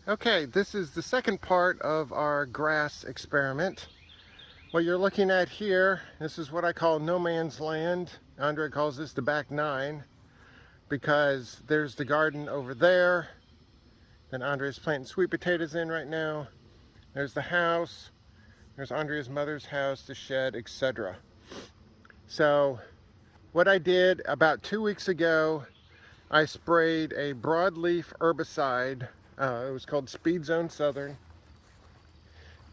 Okay, this is the second part of our grass experiment. What you're looking at here, this is what I call no man's land. Andrea calls this the back nine because there's the garden over there that Andrea's planting sweet potatoes in right now. There's the house, there's Andrea's mother's house, the shed, etc. So what I did about 2 weeks ago, I sprayed a broadleaf herbicide. It was called Speed Zone Southern.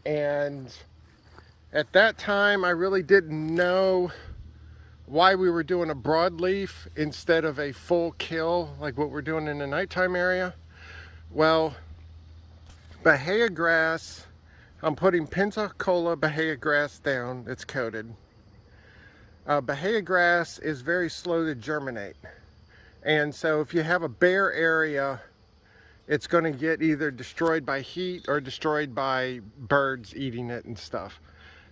And at that time, I really didn't know why we were doing a broadleaf instead of a full kill like what we're doing in the nighttime area. Well, Bahia grass, I'm putting Pensacola Bahia grass down. It's coated. Bahia grass is very slow to germinate. And so if you have a bare area, it's going to get either destroyed by heat or destroyed by birds eating it and stuff.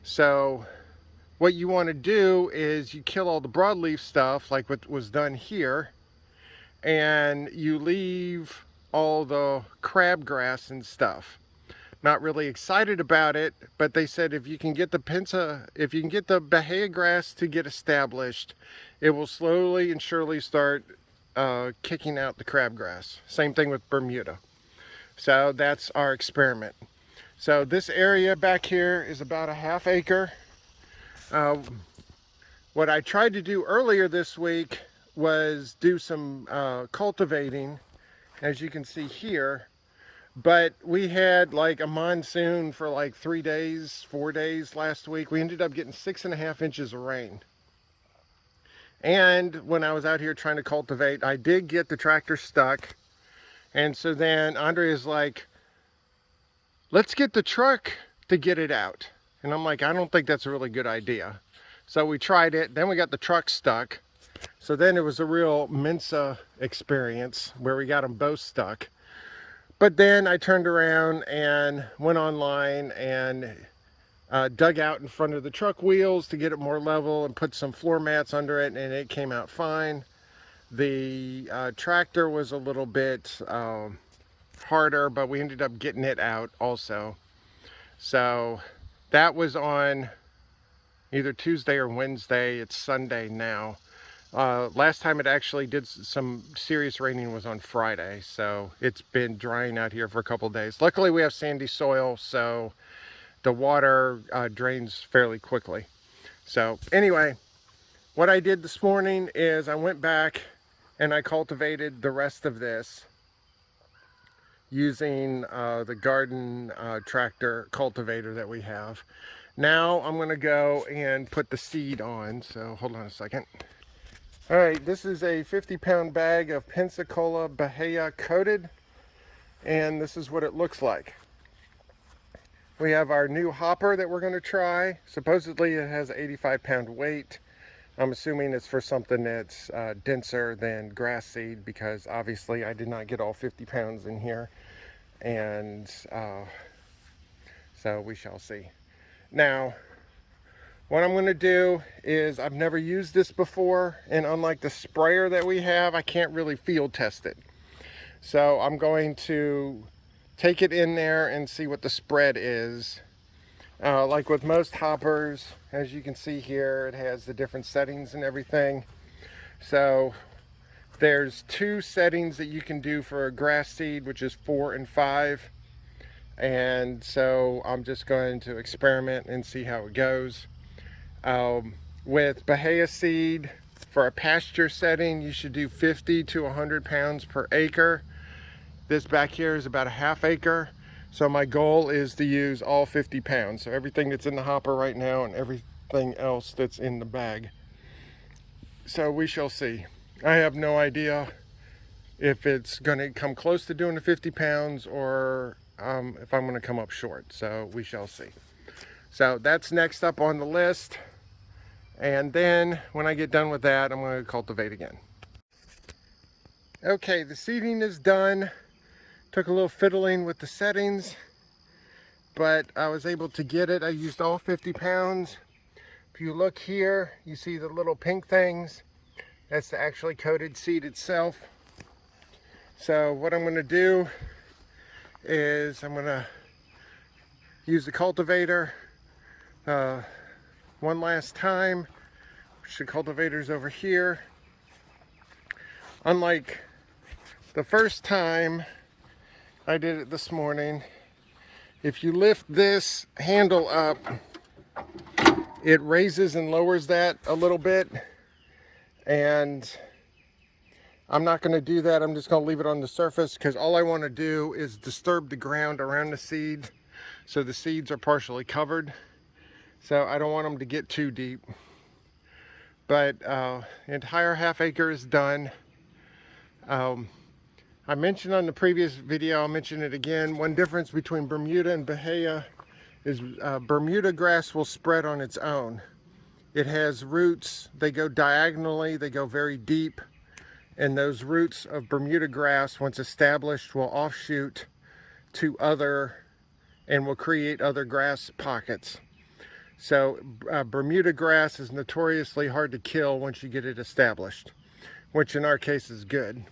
So what you want to do is you kill all the broadleaf stuff like what was done here, and you leave all the crabgrass and stuff. Not really excited about it, but they said if you can get the Bahia grass to get established, it will slowly and surely start kicking out the crabgrass. Same thing with Bermuda. So that's our experiment. So this area back here is about a ½ acre. What I tried to do earlier this week was do some cultivating, as you can see here, but we had like a monsoon for like 3 days, 4 days last week. We ended up getting 6.5 inches of rain. And when I was out here trying to cultivate, I did get the tractor stuck. And so then Andrea's like, let's get the truck to get it out. And I'm like, I don't think that's a really good idea. So we tried it, then we got the truck stuck. So then it was a real Mensa experience where we got them both stuck. But then I turned around and went online and dug out in front of the truck wheels to get it more level and put some floor mats under it, and it came out fine. The tractor was a little bit harder, but we ended up getting it out also. So that was on either Tuesday or Wednesday. It's Sunday now. Last time it actually did some serious raining was on Friday, so it's been drying out here for a couple days. Luckily we have sandy soil, so the water drains fairly quickly. So anyway, what I did this morning is I went back and I cultivated the rest of this using the garden tractor cultivator that we have. Now I'm going to go and put the seed on, so hold on a second. All right, this is a 50-pound bag of Pensacola Bahia coated, and this is what it looks like. We have our new hopper that we're going to try. Supposedly it has 85-pound weight. I'm assuming it's for something that's denser than grass seed, because obviously I did not get all 50 pounds in here. And so we shall see. Now, what I'm going to do is, I've never used this before, and unlike the sprayer that we have, I can't really field test it. So I'm going to take it in there and see what the spread is. Like with most hoppers, as you can see here, it has the different settings and everything. So there's 2 settings that you can do for a grass seed, which is 4 and 5. And so I'm just going to experiment and see how it goes. With Bahia seed, for a pasture setting, you should do 50 to 100 pounds per acre. This back here is about a ½ acre. So my goal is to use all 50 pounds. So everything that's in the hopper right now and everything else that's in the bag. So we shall see. I have no idea if it's going to come close to doing the 50 pounds or if I'm going to come up short. So we shall see. So that's next up on the list. And then when I get done with that, I'm going to cultivate again. Okay, the seeding is done. Took a little fiddling with the settings, but I was able to get it. I used all 50 pounds. If you look here, you see the little pink things. That's the actually coated seed itself. So what I'm going to do is I'm gonna use the cultivator one last time. The cultivator's over here. Unlike the first time I did it this morning, if you lift this handle up, it raises and lowers that a little bit, and I'm not going to do that. I'm just going to leave it on the surface because all I want to do is disturb the ground around the seed so the seeds are partially covered. So I don't want them to get too deep. But the entire half acre is done. I mentioned on the previous video, I'll mention it again, one difference between Bermuda and Bahia is Bermuda grass will spread on its own. It has roots, they go diagonally, they go very deep, and those roots of Bermuda grass, once established, will offshoot to other and will create other grass pockets. So Bermuda grass is notoriously hard to kill once you get it established, which in our case is good.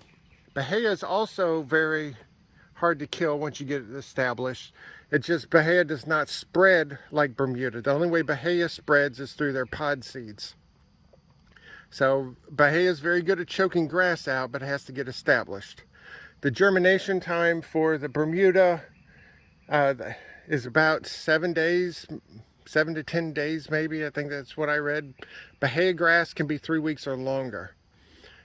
Bahia is also very hard to kill once you get it established. It's just Bahia does not spread like Bermuda. The only way Bahia spreads is through their pod seeds. So Bahia is very good at choking grass out, but it has to get established. The germination time for the Bermuda is about 7 days, 7 to 10 days maybe. I think that's what I read. Bahia grass can be 3 weeks or longer.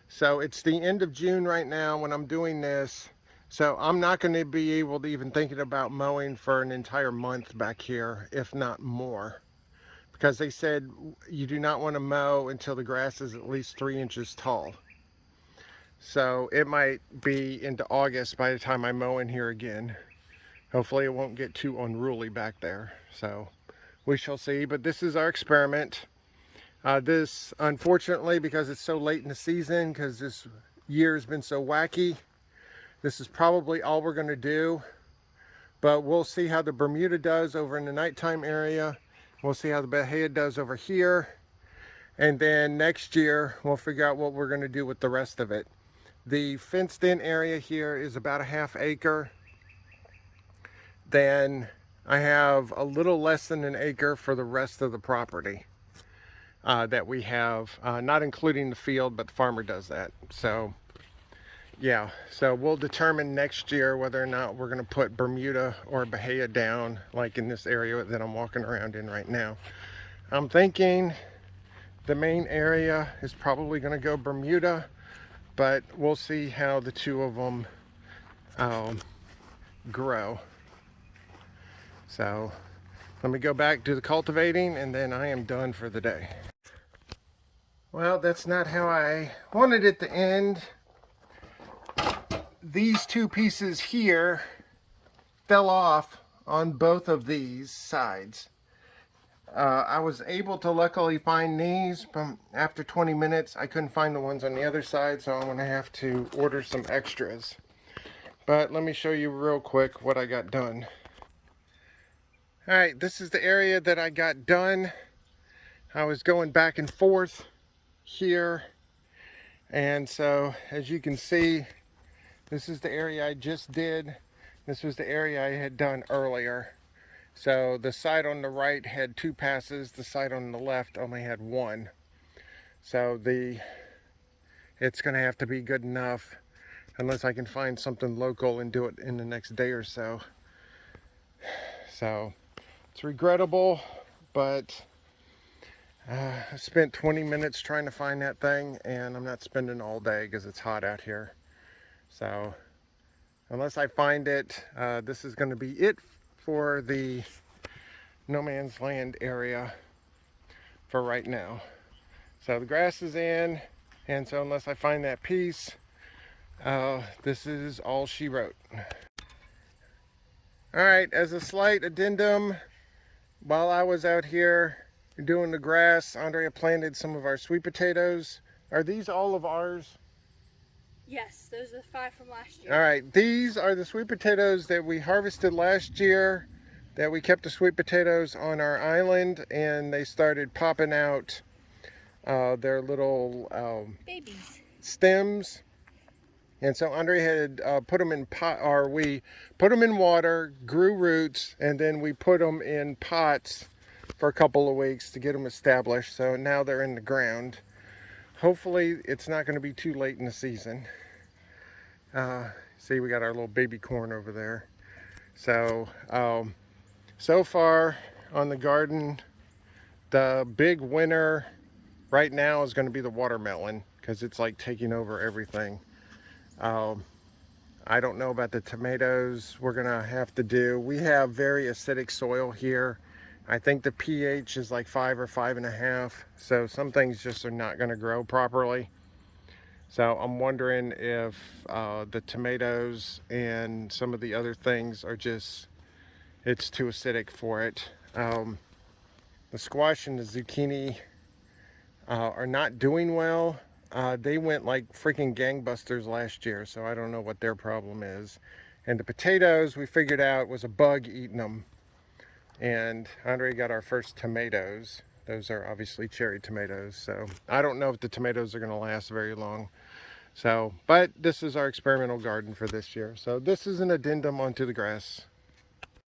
So it's the end of June right now when I'm doing this. So I'm not going to be able to even thinking about mowing for an entire month back here, if not more. Because they said you do not want to mow until the grass is at least 3 inches tall. So it might be into August by the time I mow in here again. Hopefully it won't get too unruly back there. So we shall see. But this is our experiment. This, unfortunately, because it's so late in the season, because this year has been so wacky, this is probably all we're going to do. But we'll see how the Bermuda does over in the nighttime area. We'll see how the Bahia does over here. And then next year, we'll figure out what we're going to do with the rest of it. The fenced in area here is about a half acre. Then I have a little less than an acre for the rest of the property. That we have, not including the field, but the farmer does that. So yeah, so we'll determine next year whether or not we're going to put Bermuda or Bahia down, like in this area that I'm walking around in right now. I'm thinking the main area is probably going to go Bermuda, but we'll see how the two of them grow. So let me go back to the cultivating, and then I am done for the day. Well, that's not how I wanted it to end. These two pieces here fell off on both of these sides. I was able to luckily find these, but after 20 minutes I couldn't find the ones on the other side, so I'm going to have to order some extras. But let me show you real quick what I got done. Alright, this is the area that I got done. I was going back and forth here, and so as you can see, this is the area I just did. This was the area I had done earlier. So the side on the right had 2 passes, the side on the left only had 1. So it's going to have to be good enough, unless I can find something local and do it in the next day or so. So it's regrettable, but I spent 20 minutes trying to find that thing, and I'm not spending all day because it's hot out here. So unless I find it, this is going to be it for the no man's land area for right now. So the grass is in, and so unless I find that piece, this is all she wrote. Alright, as a slight addendum, while I was out here doing the grass, Andrea planted some of our sweet potatoes. Are these all of ours? Yes, those are the 5 from last year. Alright, these are the sweet potatoes that we harvested last year, that we kept the sweet potatoes on our island, and they started popping out their little babies. stems. And so Andrea had put them in pot, or we put them in water, grew roots, and then we put them in pots for a couple of weeks to get them established. So now they're in the ground. Hopefully it's not going to be too late in the season. See, we got our little baby corn over there. So, so far on the garden, the big winner right now is going to be the watermelon because it's like taking over everything. I don't know about the tomatoes. We're going to have to do, we have very acidic soil here. I think the pH is like 5 or 5.5. So some things just are not going to grow properly. So I'm wondering if the tomatoes and some of the other things are just, it's too acidic for it. The squash and the zucchini are not doing well. They went like freaking gangbusters last year, so I don't know what their problem is. And the potatoes, we figured out was a bug eating them. And Andrea got our first tomatoes. Those are obviously cherry tomatoes, so I don't know if the tomatoes are going to last very long. So, but this is our experimental garden for this year. So this is an addendum onto the grass.